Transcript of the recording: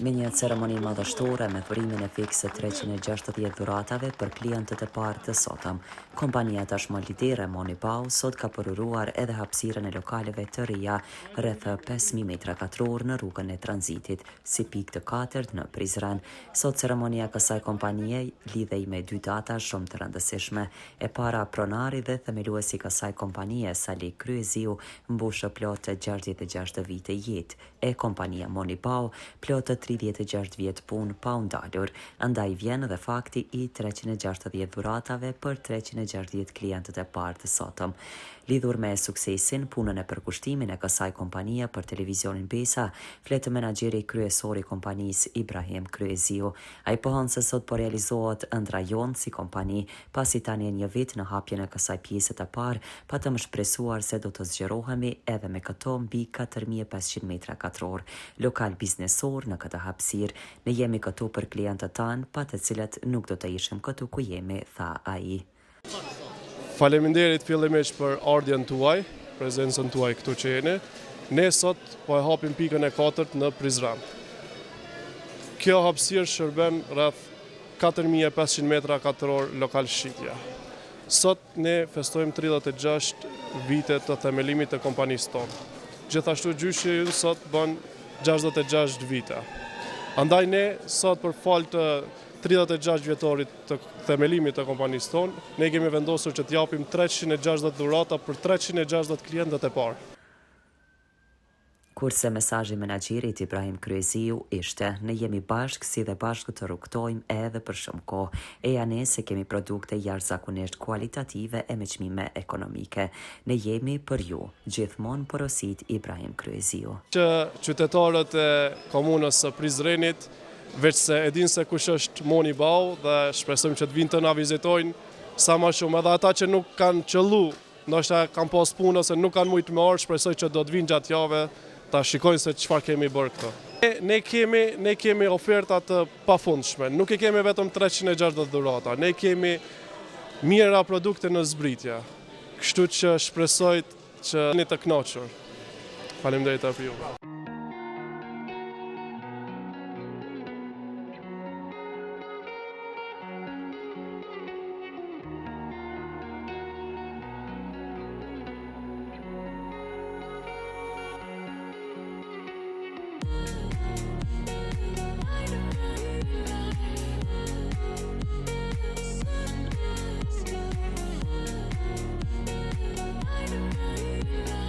Me një ceremoni madhështore me dhurimin e fikse 360 dhuratave për klientët e parë të sotëm, kompania tashmë lidere Monipau sot ka përuruar edhe hapësirën e lokaleve të reja rreth 5.000 metra katror në rrugën e tranzitit, si pikë të katërt në Prizren. Sot ceremonia kësaj kompanie lidhej me dy data shumë të rëndësishme. E para, pronari dhe themeluesi kësaj kompanie, Sali Kryeziu, mbushë plot 66 vite jetë, e kompania Monipau plot 36 vjet punë pa u ndalur, andaj vjen edhe fakti i 360 dhuratave për 360 klientët e parë të sotëm. Lidhur me suksesin, punën e përkushtimin e kësaj kompanie për televizionin Besa, fletë menaxheri kryesor i kompanisë Ibrahim Kryeziu. Ai pohon se sot po realizohet ëndra jon si kompani, pasi tani një vit në hapjen e kësaj pjese të parë, patëm shpresuar se do të zgjerohemi edhe me këto mbi 4.500 metra katror. Lokal biznesor në këtë hapësirë, ne jemi këtu për klientët tanë, pa të cilët nuk do të ishim këtu ku jemi, tha ai. Faleminderit fillimisht për ardhjen tuaj, prezencën tuaj këtu që jeni. Ne sot po e hapim pikën e 4 në Prizren. Kjo hapësirë shërben rreth 4.500 metra katror lokal shitja. Sot ne festojmë 36 vite të themelimit të kompanisë tonë. Gjithashtu gjyshi ju sot bën 66 vite. Andaj ne sot për fal të 36 vjetorit të themelimit të kompanisë tonë, ne kemi vendosur që t'japim 360 dhurata për 360 klientët e parë. Kurse mesazhi menaxherit Ibrahim Kryeziu ishte: ne jemi bashkë si dhe bashkë të rrugtojmë edhe për shumë kohë. Eja ne se kemi produkte jashtëzakonisht kualitative e me çmime ekonomike. Ne jemi për ju, gjithmonë porosit Ibrahim Kryeziu. Që qytetarët e komunës së Prizrenit, veç se e din se kush është Monipau dhe shpresojmë që të vinë të na vizitojnë sa më shumë, edhe ata që nuk kanë qëllu, ndoshta kanë pas punë ose nuk kanë mujtë me orë, shpresoj që do të vinë gjatë jave ta shikojnë se çfarë kemi bërë këtu. Ne kemi oferta të pafundshme, nuk e kemi vetëm 360 dhurata, ne kemi mira produkte në zbritje. Kështu që shpresoj që jeni të kënaqur. Faleminderit për ju. I don't know.